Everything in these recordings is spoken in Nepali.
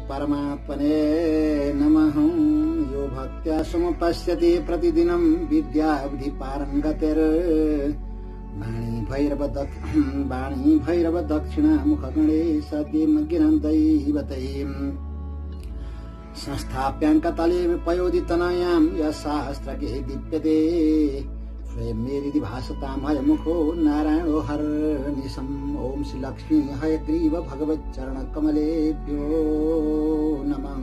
परमात्मने नमः। यो भक्त्या समुपश्यति प्रतिदिनं विद्याब्धि पारंगतेर वाणी भैरव दक्षिणा मुखगणे सद्यं गिरन्दैवतैम् संस्थाप्याङ्कतले पयोदितनयां यशास्त्रके दीप्यते स्वयं मेरिति भासतामय मुखो नारायणो हरनिशम्। ओम श्री लक्ष्मी हयग्रीव भगवच्चरण कमलेभ्यो नमः।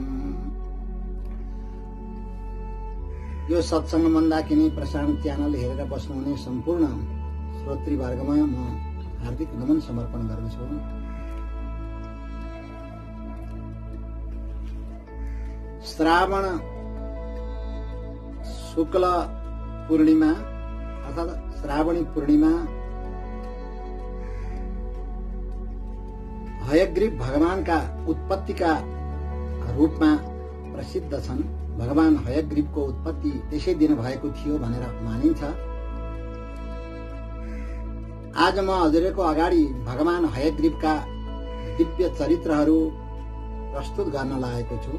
यो सत्संग मन्दाकिनी प्रसारण च्यानल हेरेर बस्नुहुने सम्पूर्ण श्रोतृवर्गमा म हार्दिक नमन समर्पण गर्दछु। श्रावण शुक्ल पूर्णिमा अर्थात श्रावणी पूर्णिमा हयग्रीव भगवानका उत्पत्तिका रूपमा प्रसिद्ध छन्। भगवान हयग्रीवको उत्पत्ति त्यसै दिन भएको थियो भनेर मानिन्छ। आज म हजुरको अगाडि भगवान हयग्रीवका दिव्य चरित्रहरू प्रस्तुत गर्न लागेको छु।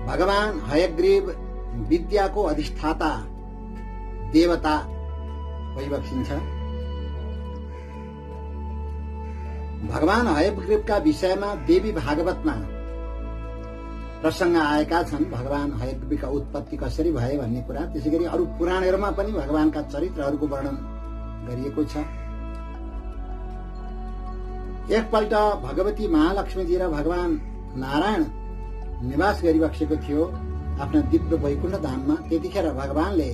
भगवान हयग्रीव विद्याको अधिष्ठाता देवता परिलक्षिन्छ। भगवान हयग्रीवका विषयमा देवी भागवतमा प्रसंग आएका छन्। भगवान हयग्रीवका उत्पत्ति कसरी भए भन्ने कुरा, त्यसैगरी अरू पुराणहरूमा पनि भगवानका चरित्रहरूको वर्णन गरिएको छ। एकपल्ट भगवती महालक्ष्मीजी र भगवान नारायण निवास गरिबसेको थियो आफ्नो दिव्य वैकुण्ठ धाममा। त्यतिखेर भगवानले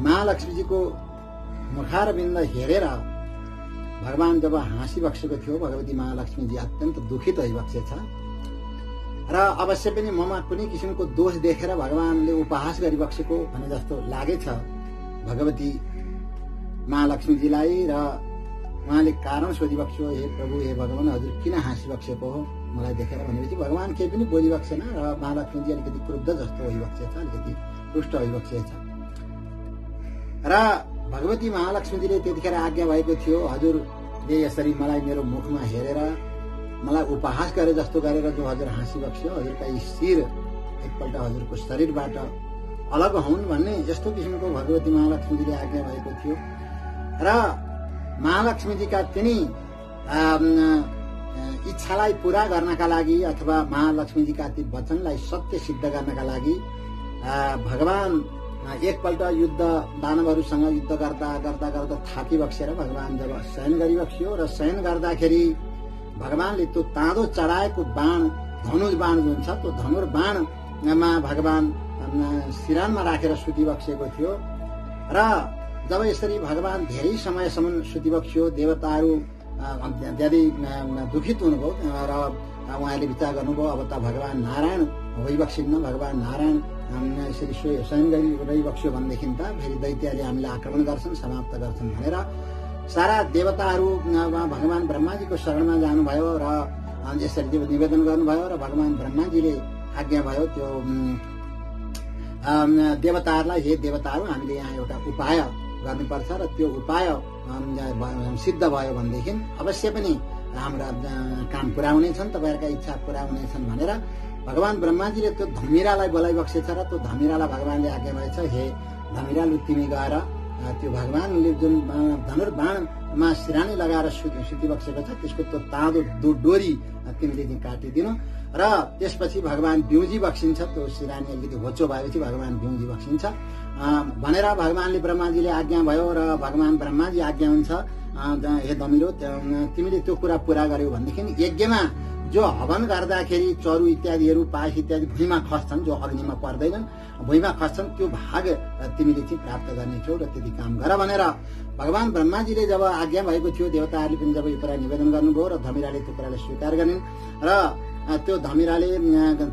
महालक्ष्मीजीको मुखारविन्द हेरेर भगवान जब हाँसिबसेको थियो, भगवती महालक्ष्मीजी अत्यन्त दुखित भइबसेछ र अवश्य पनि ममा कुनै किसिमको दोष देखेर भगवानले उपहास गरिबसेको भने जस्तो लागेछ भगवती महालक्ष्मीजीलाई। र उहाँले कारण सोधिबक्स्यो, हे प्रभु, हे भगवान, हजुर किन हाँसिबक्सेको हो मलाई देखेर भनेपछि भगवान केही पनि बोलिबक्सेन र महालक्ष्मीजी अलिकति क्रुद्ध जस्तो भइबक्सेछ, अलिकति रुष्ट भइबक्सेछ। र भगवती महालक्ष्मीजीले त्यतिखेर आज्ञा भएको थियो, हजुरले यसरी मलाई मेरो मुखमा हेरेर मलाई उपहास गरे जस्तो गरेर जो हजुर हाँसिबक्स्यो, हजुरका यी शिर एकपल्ट हजुरको शरीरबाट अलग हुन् भन्ने यस्तो किसिमको भगवती महालक्ष्मीजीले आज्ञा भएको थियो। र महालक्ष्मीजीका तिनी इच्छालाई पूरा गर्नका लागि अथवा महालक्ष्मीजीका ती वचनलाई सत्य सिद्ध गर्नका लागि भगवान एकपल्ट युद्ध दानवहरूसँग युद्ध गर्दा गर्दा गर्दा थाकिबक्सेर भगवान जब शयन गरिबक्सियो र शयन गर्दाखेरि भगवानले त्यो ताँदो चढाएको बाण, धनुष बाण जुन छ, त्यो धनुष बाणमा भगवान सिरानमा राखेर सुतिबक्सेको थियो। र जब यसरी भगवान धेरै समयसम्म सुतिबक्सियो, देवताहरू धेरै दुखित हुनुभयो र उहाँले विचार गर्नुभयो, अब त भगवान नारायण भइबक्सिन्न, भगवान नारायण यसरी शयन गरिबक्स्यो भनेदेखि त फेरि दैत्यले हामीलाई आक्रमण गर्छन्, समाप्त गर्छन् भनेर सारा देवताहरू भगवान ब्रह्माजीको शरणमा जानुभयो र यसरी निवेदन गर्नुभयो। र भगवान ब्रह्माजीले आज्ञा भयो त्यो देवताहरूलाई, हे देवताहरू, हामीले यहाँ एउटा उपाय गर्नुपर्छ र त्यो उपाय सिद्ध भयो भनेदेखि अवश्य पनि हाम्रा काम पुरा हुनेछन्, तपाईँहरूका इच्छा पुरा हुनेछन् भनेर भगवान ब्रह्माजीले त्यो धमिरालाई बोलाइबक्सेछ र त्यो धमिरालाई भगवानले आज्ञा भएछ, हे धमिराले तिमी गएर त्यो भगवानले जुन धनुर्बाणमा सिरानी लगाएर सुतिबक्सेको छ त्यसको त्यो ताँदो डोरी तिमीले काटिदिनु। र त्यसपछि भगवान बिउजी बक्सिन्छ, त्यो सिरानी अलिकति होचो भएपछि भगवान बिउजी बक्सिन्छ भनेर भगवानले ब्रह्माजीले आज्ञा भयो। र भगवान ब्रह्माजी आज्ञा हुन्छ, हे धमिरो, तिमीले त्यो कुरा पूरा गर्यौ भनेदेखि यज्ञमा जो हवन गर्दाखेरि चरु इत्यादिहरू, पास इत्यादि भुइँमा खस्छन्, जो अग्निमा पर्दैनन्, भुइँमा खस्छन्, त्यो भाग तिमीले चाहिँ प्राप्त गर्नेछौ र त्यति काम गर भनेर भगवान ब्रह्माजीले जब आज्ञा भएको थियो, देवताहरूले पनि जब यो कुरा निवेदन गर्नुभयो र धमिराले त्यो कुरालाई स्वीकार गरिन् र त्यो धमिराले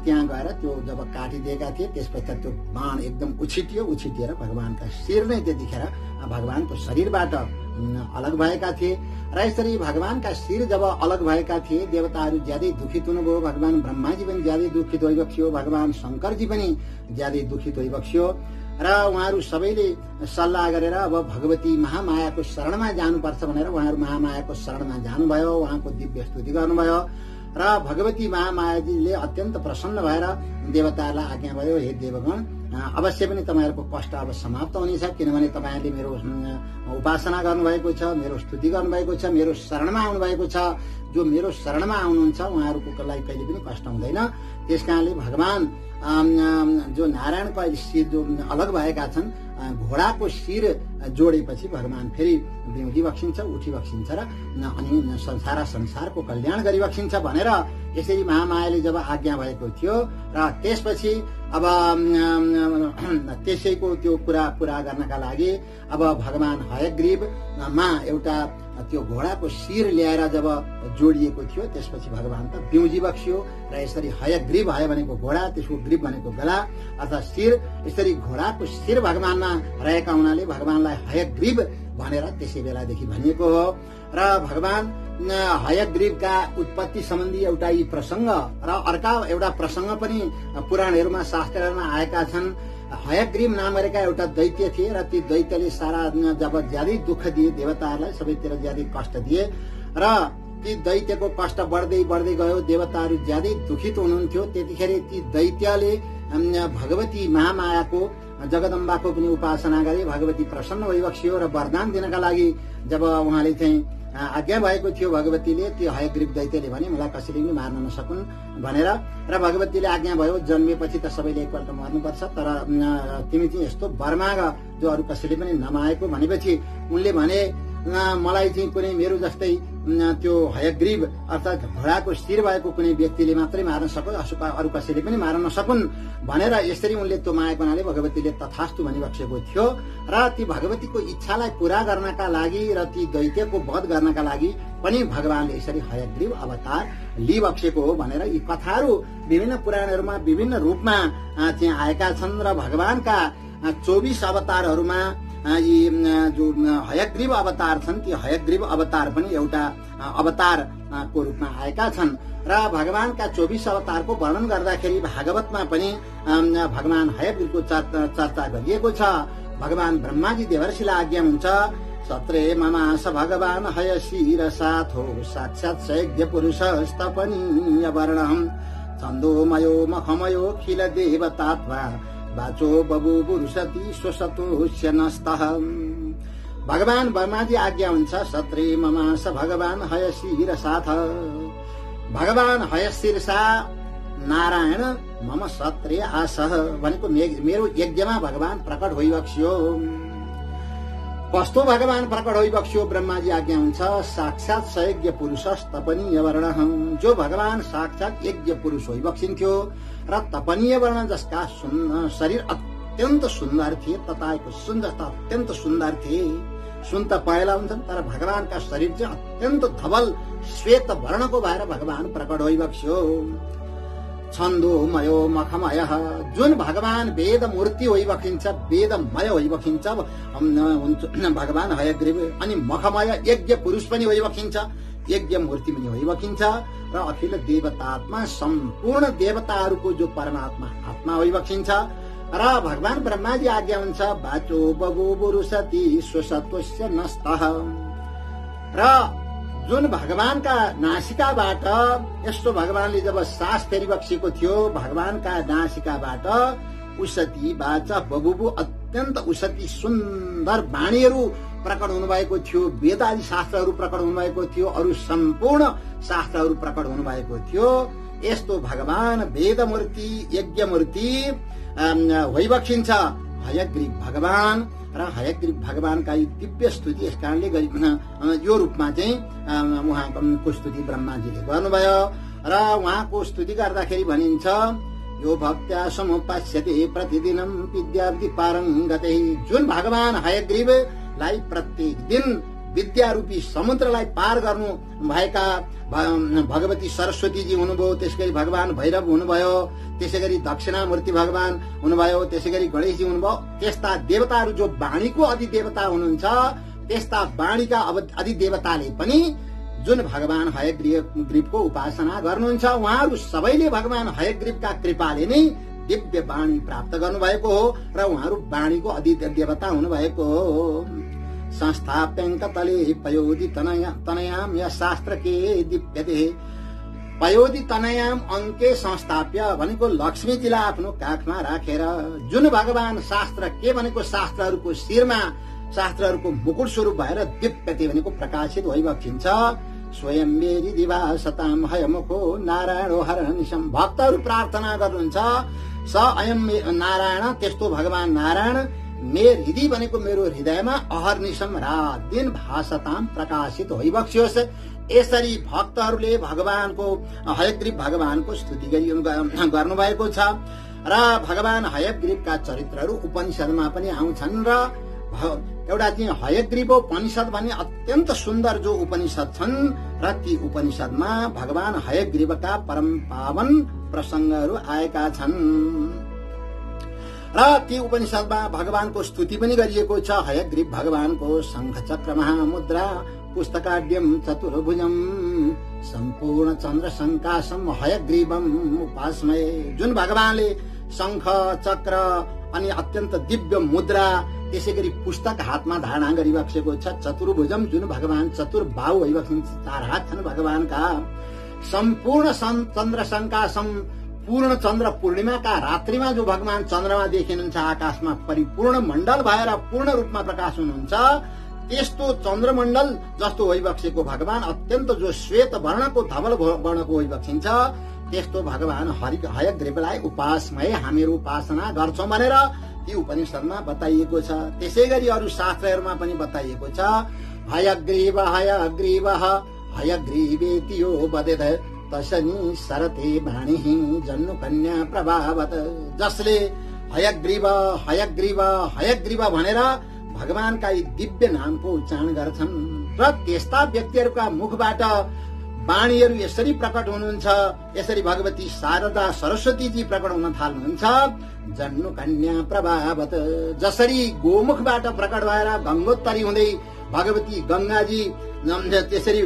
त्यहाँ गएर त्यो जब काटिदिएका थिए त्यसपछि त्यो बाण एकदम उछिटिएर भगवानका शिर नै त्यतिखेर भगवानको शरीरबाट अलग भएका थिए। र यसरी भगवानका शिर जब अलग भएका थिए देवताहरू ज्यादै दुखित हुनुभयो, भगवान ब्रह्माजी पनि ज्यादै दुखित भइबक्सियो, भगवान शंकरजी पनि ज्यादै दुखित भइबक्सियो र उहाँहरू सबैले सल्लाह गरेर अब भगवती महामायाको शरणमा जानुपर्छ भनेर उहाँहरू महामायाको शरणमा जानुभयो, उहाँको दिव्य स्तुति गर्नुभयो र भगवती महामायाजीले अत्यन्त प्रसन्न भएर देवतालाई आज्ञा भयो, हे देवगण, अवश्य पनि तपाईहरुको कष्ट अब समाप्त हुनेछ, किनभने तपाईहरुले मेरो उपासना गर्नुभएको छ, मेरो स्तुति गर्नुभएको छ, मेरो शरणमा आउनुभएको छ। जो मेरो शरणमा आउनुहुन्छ उहाँहरुको लागि कहिले पनि कष्ट हुँदैन। त्यसकारणले भगवान जो नारायणको शिर जो अलग भएका छन्, घोडाको शिर जोडेपछि भगवान फेरि बिउजी बक्सिन्छ, उठी बक्सिन्छ र अनि संसारको कल्याण गरी बक्सिन्छ भनेर यसरी महामायाले जब आज्ञा भएको थियो र त्यसपछि अब त्यसैको त्यो कुरा पूरा गर्नका लागि अब भगवान हयग्रीवमा एउटा त्यो घोडाको शिर ल्याएर जब जोडिएको थियो, त्यसपछि भगवान त बिउजी बक्सियो र यसरी हयग्रीव, हय भनेको घोडा, त्यसको ग्रीव भनेको गला अर्थात शिर, यसरी घोडाको शिर भगवानमा रहेका हुनाले भगवानलाई हयग्रीव भनेर त्यसै बेलादेखि भनिएको हो। र भगवान हयग्रीवका उत्पत्ति सम्बन्धी एउटा यी प्रसंग र अर्का एउटा प्रसंग पनि पुराणहरूमा शास्त्रहरूमा आएका छन्। हयग्रीव नाम गरेका एउटा दैत्य थिए र ती दैत्यले सारा जब ज्यादै दुःख दिए देवताहरूलाई, सबैतिर ज्यादै कष्ट दिए र ती दैत्यको कष्ट बढ्दै बढ्दै गयो, देवताहरू ज्यादै दुखित हुनुहुन्थ्यो। त्यतिखेर ती दैत्यले भगवती महामायाको, जगदम्बाको पनि उपासना गरे। भगवती प्रसन्न भइबक्सियो र वरदान दिनका लागि जब उहाँले चाहिँ आज्ञा भएको थियो भगवतीले, त्यो हयग्रीव दैत्यले भने मलाई कसैले पनि मार्न नसकुन् भनेर, र भगवतीले आज्ञा भयो जन्मेपछि त सबैले एकपल्ट मर्नुपर्छ, तर तिमी चाहिँ यस्तो वर माग जो अरू कसैले पनि नमागेको भनेपछि उनले भने मलाई चाहिँ कुनै मेरो जस्तै त्यो हयग्रीव अर्थात घोडाको शिर भएको कुनै व्यक्तिले मात्रै मार्न सकोस्, अरू कसैले पनि मार्न नसकुन् भनेर यसरी उनले त्यो मागेको हुनाले भगवतीले तथास्तु भनिबक्सेको थियो। र ती भगवतीको इच्छालाई पूरा गर्नका लागि र ती दैत्यको वध गर्नका लागि पनि भगवानले यसरी हयग्रीव अवतार लिइबक्सेको हो भनेर यी कथाहरू विभिन्न पुराणहरूमा विभिन्न रूपमा चाहिँ आएका छन्। र भगवानका 24 अवतारहरूमा यी जो हयग्रीव अवतार छन्, ती हयग्रीव अवतार पनि एउटा अवतारको रूपमा आएका छन्। र भगवानका 24 अवतारको वर्णन गर्दाखेरि भागवतमा पनि भगवान हयग्रीवको चर्चा गरिएको छ। भगवान ब्रह्माजी देवर्षिलाई आज्ञा हुन्छ, सत्रे ममास भगवान हयशिर साथो साक्षात् सयज्ञ पुरुष स्तपनीय वर्णम छन्दोमयो मखमयो खिल देवतात्मा बाचो बबु पुरुषति स्वसतोष्य नस्तः। भगवान ब्रह्माजी आज्ञा हुन्छ, सत्रे ममास भगवान हयशिर साथ, भगवान हयशिर सा नारायण मम सत्रे आसह भनेको मेरो यज्ञमा भगवान प्रकट भइबक्सियो। कस्तो भगवान प्रकट भइबक्सियो ब्रह्माजी आज्ञा हुन्छ, साक्षात् सयज्ञ पुरुष तपनीय वर्ण, जो भगवान साक्षात् यज्ञ पुरुष भइबक्सिन्थ्यो र तपनीय वर्ण जसका शरीर अत्यन्त सुन्दर थिए, तताएको सुन जस्ता अत्यन्त सुन्दर थिए। सुन त पहेला हुन्छन् तर भगवानका शरीर चाहिँ अत्यन्त धवल श्वेत वर्णको भएर भगवान प्रकट भइबक्स्यो। छन्दोमयो मखमय, जुन भगवान वेद मूर्ति होइबकिन्छ, वेदमय होइबकिन्छ भगवान हयग्रीव, अनि मखमय यज्ञ पुरुष पनि होइबकिन्छ, यज्ञ मूर्ति पनि होइबकिन्छ र अखिल देवतात्मा सम्पूर्ण देवताहरूको जो परमात्मा आत्मा होइबकिन्छ। र भगवान ब्रह्माजी आज्ञा हुन्छ, बाचो बगो बुरुसति स्वसत्वस्य नस्तः, र जुन भगवानका नासिकाबाट यस्तो भगवानले जब सास फेरिबक्सेको थियो, भगवानका नासिकाबाट उसति बाचा बबुबु अत्यन्त उसति सुन्दर वाणीहरू प्रकट हुनुभएको थियो, वेद आदि शास्त्रहरू प्रकट हुनुभएको थियो, अरू सम्पूर्ण शास्त्रहरू प्रकट हुनुभएको थियो। यस्तो भगवान वेद मूर्ति यज्ञ मूर्ति होइबक्सिन्छ हयग्रीव भगवान। र हयग्रीव भगवानका दिव्य स्तुति यस कारणले यो रूपमा चाहिँ उहाँको स्तुति ब्रह्माजीले गर्नुभयो। र उहाँको स्तुति गर्दाखेरि भनिन्छ, यो भक्त्या समुपास्यते प्रतिदिनं विद्यार्थी पारङ्गते, जुन भगवान हयग्रीवलाई प्रत्येक दिन विद्यारूपी समुद्रलाई पार गर्नु भएका भगवती सरस्वतीजी हुनुभयो, त्यसैगरी भगवान भैरव हुनुभयो, त्यसैगरी दक्षिणामूर्ति भगवान हुनुभयो, त्यसैगरी गणेशजी हुनुभयो। त्यस्ता देवताहरू जो वाणीको अधिदेवता हुनुहुन्छ, त्यस्ता वाणीका अधिदेवताले पनि जुन भगवान हयग्रीवको उपासना गर्नुहुन्छ, उहाँहरू सबैले भगवान हयग्रीवका कृपाले नै दिव्य वाणी प्राप्त गर्नुभएको हो र उहाँहरू वाणीको अधिदेवता हुनुभएको हो। संस्थाप्यङ्क तले पयोदि तनयाम या शास्त्र के दीप्यते, पयोधि तनयाम अंके संस्थाप्य भनेको लक्ष्मीजीलाई आफ्नो काखमा राखेर जुन भगवान शास्त्र के भनेको शास्त्रहरूको शिरमा शास्त्रहरूको मुकुट स्वरूप भएर दिव्यते भनेको प्रकाशित भइबक्सिन्छ। स्वयं मेरी दिवा सताम हयमुखो नारायणो हरनिशम। भक्तहरू प्रार्थना गर्नुहुन्छ स अयम नारायण, त्यस्तो भगवान नारायण मेर हृदय भनेको मेरो हृदयमा अहर्निशम रात दिन भाषताम प्रकाशित भइबक्सियोस्। यसरी भक्तहरूले भगवानको हयग्रीव भगवानको स्तुति गर्नुभएको छ र भगवान हयग्रीवका चरित्रहरू उपनिषदमा पनि आउँछन् र एउटा चाहिँ हयग्रीवोपनिषद भन्ने अत्यन्त सुन्दर जो उपनिषद छन् र ती उपनिषदमा भगवान हयग्रीवका परम पावन प्रसंगहरू आएका छन् र ती उपनिषदमा भगवानको स्तुति पनि गरिएको छ। हयग्रीव भगवानको शंख चक्र महामुद्रा पुस्तकाड्यम चतुर्भुजम सम्पूर्ण चन्द्र संकाशम हयग्रीवम उपासमय। जुन भगवानले शंख चक्र अनि अत्यन्त दिव्य मुद्रा त्यसै गरी पुस्तक हातमा धारण गरिबक्सेको छ। चतुर्भुजम जुन भगवान चतुर्बाहु भइबक्सिन्छ, 4 हात छन् भगवानका। सम्पूर्ण चन्द्र संकाशम पूर्ण चन्द्र पूर्णिमाका रात्रिमा जो भगवान चन्द्रमा देखिनुहुन्छ आकाशमा परिपूर्ण मण्डल भएर पूर्ण रूपमा प्रकाश हुनुहुन्छ, त्यस्तो चन्द्रमण्डल जस्तो भइबक्सेको भगवान अत्यन्त जो श्वेत वर्णको धवल वर्णको भइबक्सिन्छ, त्यस्तो भगवान हयग्रीवलाई उपासमय हामीहरू उपासना गर्छौं भनेर ती उपनिषदमा बताइएको छ। त्यसै गरी अरू शास्त्रहरूमा पनि बताइएको छ। हयग्रीव हयग्रीव हयग्रीवेति यो वदेत तशनी सरते वाणी जन्नु कन्या प्रभावत। जसले हयग्रीव हयग्रीव हयग्रीव भनेर भगवानका यी दिव्य नामको उच्चारण गर्छन् र त्यस्ता व्यक्तिहरूका मुखबाट वाणीहरू यसरी प्रकट हुनुहुन्छ, यसरी भगवती शारदा सरस्वतीजी प्रकट हुन थाल्नुहुन्छ। जन्नु कन्या प्रभावत, जसरी गोमुखबाट प्रकट भएर गंगोत्तरी हुँदै भगवती गंगाजी त्यसरी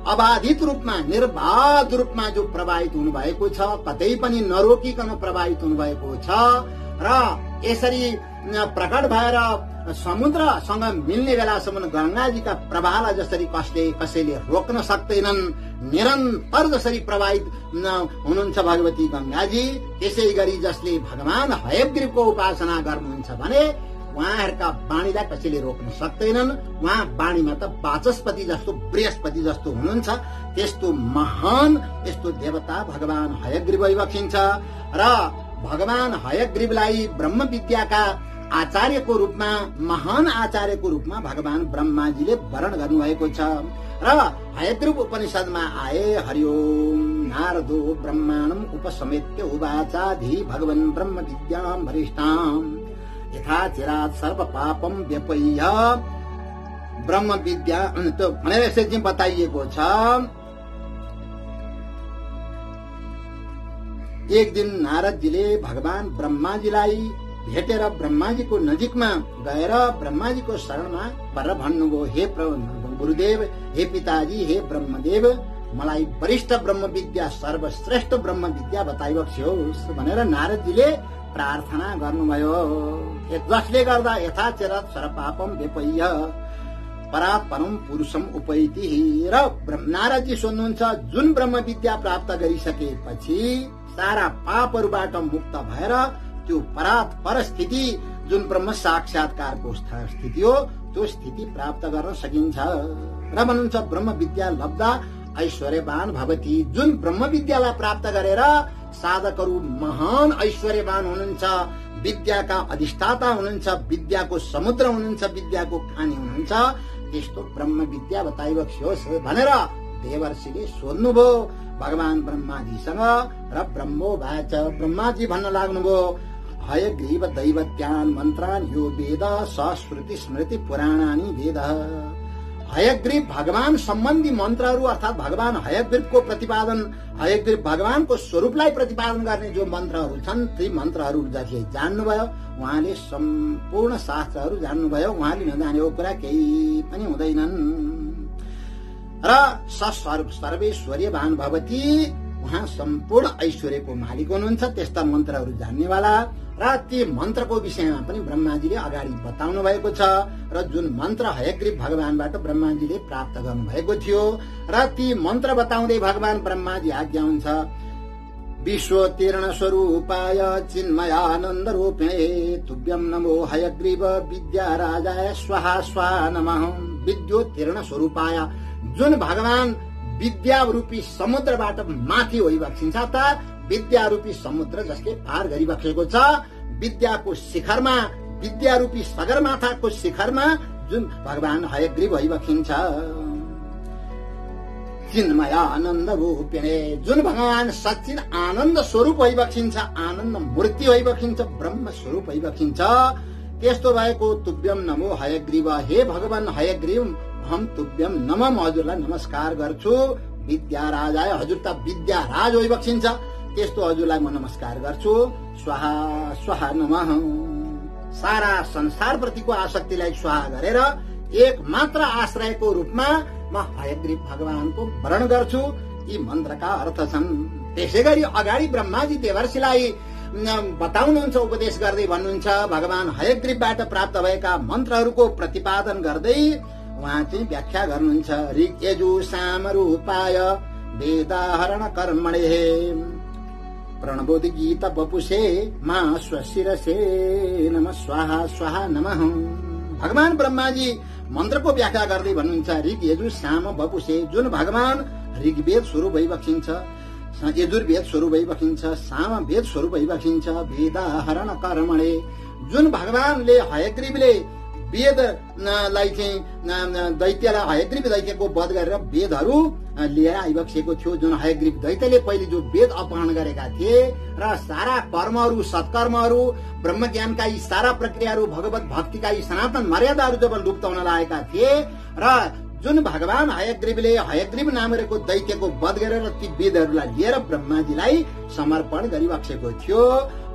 अबाधित रूपमा निर्बाध रूपमा जो प्रवाहित हुनुभएको छ, कतै पनि नरोकिकन प्रवाहित हुनुभएको छ र यसरी प्रकट भएर समुद्रसँग मिल्ने बेलासम्म गंगाजीका प्रवाहलाई जसरी कसैले रोक्न सक्दैनन्, निरन्तर जसरी प्रवाहित हुनुहुन्छ भगवती गंगाजी, त्यसै गरी जसले भगवान हयग्रीवको उपासना गर्नुहुन्छ भने उहाँहरूका वाणीलाई कसैले रोक्न सक्दैनन्। उहाँ वाणीमा त वाचस्पति जस्तो बृहस्पति जस्तो हुनुहुन्छ। त्यस्तो महान यस्तो देवता भगवान हयग्रीव भइबक्सिन्छ र भगवान हयग्रीवलाई ब्रह्म विद्याका आचार्यको रूपमा महान आचार्यको रूपमा भगवान ब्रह्माजीले वर्ण गर्नुभएको छ र हयग्रीव उपनिषदमा आए हरिओम नारदो ब्रह्माणम उपसमेत्य उवाचाधि भगवन् ब्रह्म विद्यां वरिष्ठां यथा चिरात सर्व पापम व्यपय्य ब्रह्म विद्या भनेर यसरी बताइएको छ। एक दिन नारदजीले भगवान ब्रह्माजीलाई भेटेर ब्रह्माजीको नजिकमा गएर ब्रह्माजीको शरणमा पर भन्नुभयो, हे गुरुदेव, हे पिताजी, हे ब्रह्मदेव, मलाई वरिष्ठ ब्रह्म विद्या सर्वश्रेष्ठ ब्रह्म विद्या बताइबक्स्योस् भनेर नारदजीले प्रार्थना गर्नुभयो। जसले गर्दा यथाचरत सरपापम व्यपय्य परात् परम पुरुषम उपैति र नारदजी सोध्नुहुन्छ, जुन ब्रह्म विद्या प्राप्त गरिसकेपछि सारा पापहरूबाट मुक्त भएर त्यो परात् पर स्थिति जुन ब्रह्म साक्षात्कारको स्थिति हो त्यो स्थिति प्राप्त गर्न सकिन्छ र भन्नुहुन्छ ब्रह्म विद्या लब्धा ऐश्वर्यवान भवति। जुन ब्रह्म विद्यालाई प्राप्त गरेर साधकहरू महान ऐश्वर्यवान हुनुहुन्छ, विद्याका अधिष्ठाता हुनुहुन्छ, विद्याको समुद्र हुनुहुन्छ, विद्याको खानी हुनुहुन्छ, त्यस्तो ब्रह्म विद्या बताइबक्स्योस् भनेर देवर्षिले सोध्नुभयो भगवान ब्रह्माजीसँग र ब्रह्मोवाच, ब्रह्माजी भन्न लाग्नुभयो, हयग्रीव दैवत्यान् मन्त्रान् यो वेद सश्रुति स्मृति पुराणानि वेद। हयग्रीव भगवान सम्बन्धी मन्त्रहरू अर्थात भगवान हयग्रीवको प्रतिपादन, हयग्रीव भगवानको स्वरूपलाई प्रतिपादन गर्ने जो मन्त्रहरू छन् ती मन्त्रहरू जसले जान्नुभयो उहाँले सम्पूर्ण शास्त्रहरू जान्नुभयो। उहाँले नजानेको कुरा केही पनि हुँदैनन् र सर्वेश्वर्यवान भवति उहाँ सम्पूर्ण ऐश्वर्यको मालिक हुनुहुन्छ, त्यस्ता मन्त्रहरू जान्नेवाला। र ती मन्त्रको विषयमा पनि ब्रह्माजीले अगाडि बताउनु भएको छ र जुन मन्त्र हयग्रीव भगवानबाट ब्रह्माजीले प्राप्त गर्नुभएको थियो र ती मन्त्र बताउँदै भगवान ब्रह्माजी आज्ञा हुन्छ, विश्वोत्तीर्ण स्वरूपाय चिन्मयानन्द रूपिणे तुभ्यं नमो हयग्रीव विद्याराजाय स्वाहा स्वाहा नमः। विद्योत्तीर्ण स्वरूपाय, जुन भगवान विद्या रूपी समुद्रबाट माथि होइबक्सिन्छ, अर्थात् विद्या रूपी समुद्र जसले पार गरिबक्सेको छ, विद्याको शिखरमा, विद्या रूपी सगरमाथाको शिखरमा जुन भगवान हयग्रीव होइबक्सिन्छ, चिन्मय आनन्द रूपिणे, जुन भगवान सच्चिन आनन्द स्वरूप होइबक्सिन्छ, आनन्द मूर्ति होइबक्सिन्छ, ब्रह्म स्वरूप होइबक्सिन्छ, त्यस्तो भएको तुभ्यम नमो हयग्रीव, हे भगवान हयग्रीव हम तुभ्यम नम, म हजुरलाई नमस्कार गर्छु। विद्याराजाय, हजुर त विद्याराज होइबक्सिन्छ, त्यस्तो हजुरलाई म नमस्कार गर्छु। स्वाहा स्वाहा नमः। सारा संसार प्रतिको आसक्तिलाई स्वाहा गरेर एक मात्र आश्रयको रूपमा म हयग्रीव भगवानको वर्ण गर्छु। यी मन्त्रका अर्थ छन्। त्यसै गरी अगाडि ब्रह्माजी देवर्षिलाई बताउनुहुन्छ, उपदेश गर्दै भन्नुहुन्छ, भगवान हयग्रीवबाट प्राप्त भएका मन्त्रहरूको प्रतिपादन गर्दै उहाँ चाहिँ व्याख्या गर्नुहुन्छ। ऋग यजु साम रूपाय वेदाहरण कर्मणे प्रणबोधि गीत बपुषे मा स्वशिरसे नम स्वाहा स्वाहा नमः। भगवान ब्रह्माजी मन्त्रको व्याख्या गर्दै भन्नुहुन्छ, ऋग यजु साम बपुषे, जुन भगवान ऋग्वेद स्वरूप भइबक्सिन्छ, यजुर्वेद स्वरूप भइबक्सिन्छ, साम वेद स्वरूप भइबक्सिन्छ, वेदाहरण कर्मणे, जुन भगवानले हयग्रीवले वेदलाई चाहिँ दैत्यलाई, हयग्रीव दैत्यको वध गरेर वेदहरू लिएर आइबक्सेको थियो। जुन हयग्रीव दैत्यले पहिले जो वेद अपहरण गरेका थिए र सारा कर्महरू, सत्कर्महरू, ब्रह्म ज्ञानका यी सारा प्रक्रियाहरू, भगवत भक्तिका यी सनातन मर्यादाहरू जब लुप्त हुन लागेका थिए र जुन भगवान हयग्रीवले हयग्रीव नामको दैत्यको वध गरेर ती वेदहरूलाई लिएर ब्रह्माजीलाई समर्पण गरिबक्सेको थियो।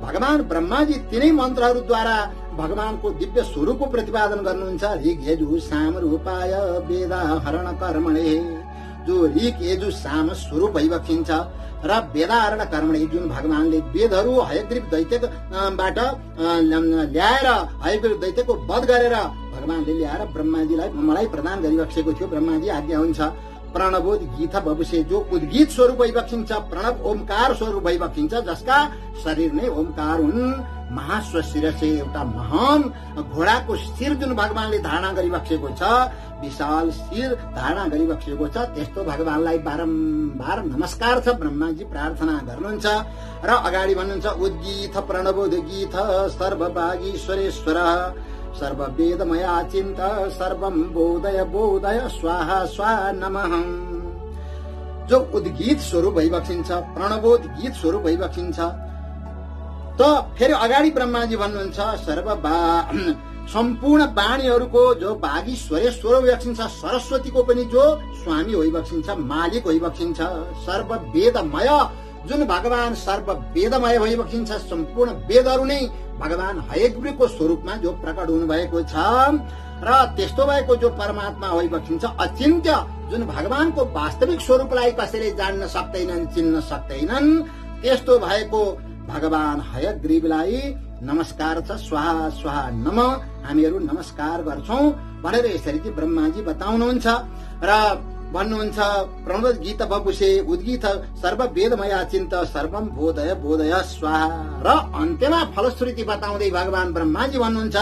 भगवान ब्रह्माजी तिनै मन्त्रहरूद्वारा भगवानको दिव्य स्वरूपको प्रतिपादन गर्नुहुन्छ। ऋग यजु साम रूपाय वेदाहरण कर्मणे, जो ऋग यजु साम स्वरूप भइबक्सिन्छ र वेदाहरण कर्मणे, जुन भगवानले वेदहरू हयग्रीव दैत्यबाट ल्याएर, हयग्रीव दैत्यको वध गरेर भगवानले ल्याएर ब्रह्माजीलाई, मलाई प्रदान गरिबक्सेको थियो। ब्रह्माजी आज्ञा हुन्छ, प्रणबोध गीत बबुसे, जो उद्गीत स्वरूप भइबक्सिन्छ, प्रणव ओमकार स्वरूप भइबक्सिन्छ, जसका शरीर नै ओमकार हुन्। महाश्व शिरसे, एउटा महान घोडाको शिर जुन भगवानले धारणा गरिबक्सेको छ, विशाल शिर धारणा गरिबक्सेको छ, त्यस्तो भगवानलाई बारम्बार नमस्कार छ। ब्रह्माजी प्रार्थना गर्नुहुन्छ र अगाडि भन्नुहुन्छ, उद्गीत प्रणबोध गीत सर्वभागीश्वरेश्वर सर्ववेदमया चिन्त सर्वम बोधय बोधय स्वाहा स्वाहा नमः। जो उद्गीत स्वरूप भइबक्सिन्छ, प्रणबोध गीत स्वरूप भइबक्सिन्छ, त फेरि अगाडि ब्रह्माजी भन्नुहुन्छ, सम्पूर्ण वाणीहरूको जो भागीश्वरेश्वर होइबक्सिन्छ, सरस्वतीको पनि जो स्वामी होइबक्सिन्छ, मालिक होइबक्सिन्छ, सर्ववेदमय, जुन भगवान सर्ववेदमय भइबक्सिन्छ, सम्पूर्ण वेदहरू नै भगवान हयग्रीवको स्वरूपमा जो प्रकट हुनुभएको छ र त्यस्तो भएको जो परमात्मा होइबक्सिन्छ, अचिन्त्य, जुन भगवानको वास्तविक स्वरूपलाई कसैले जान्न सक्दैनन्, चिन्न सक्दैनन्, त्यस्तो भएको भगवान हयग्रीवलाई नमस्कार छ। स्वाहा स्वाहा नम, हामीहरू नमस्कार गर्छौं भनेर यसरी चाहिँ ब्रह्माजी बताउनुहुन्छ र भन्नुहुन्छ, प्रणव गीत बबुसे उद्गीत सर्व वेदमया चिन्त सर्वम बोधय बोधय स्वाहा। र अन्त्यमा फलश्रुति बताउँदै भगवान ब्रह्माजी भन्नुहुन्छ,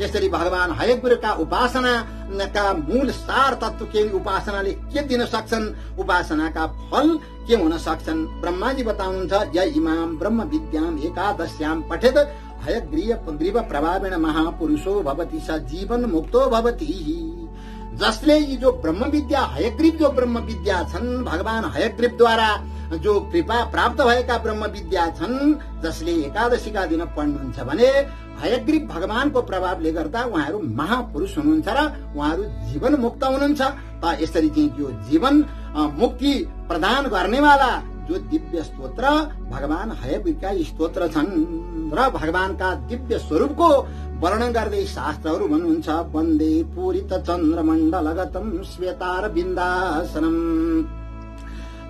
यसरी भगवान हयग्रीवका उपासनाका मूल सार तत्व के, उपासनाले के दिन सक्छन्, उपासनाका फल के हुन सक्छन्, ब्रह्माजी बताउनुहुन्छ, य इमाम ब्रह्म विद्याम एकादश्याम पठेत हयग्रीव प्रभावेण महापुरुषो भवति स जीवन मुक्तो भवति। जसले यी जो ब्रह्म विद्या, हयग्रीव जो ब्रह्म विद्या छन्, भगवान हयग्रीवद्वारा जो कृपा प्राप्त भएका ब्रह्म विद्या छन्, जसले एकादशीका दिन पढ्नुहुन्छ भने हयग्रीव भगवानको प्रभावले गर्दा उहाँहरू महापुरुष हुनुहुन्छ र उहाँहरू जीवन मुक्त हुनुहुन्छ। यसरी चाहिँ यो जीवन मुक्ति प्रदान गर्नेवाला जो दिव्य स्तोत्र भगवान हयग्रीवका स्तोत्र छन् र भगवानका दिव्य स्वरूपको वर्णन गर्दै शास्त्रहरू भन्नुहुन्छ, वन्दे पूरित चन्द्रमण्डलगतम श्वेतार बिन्दासनम।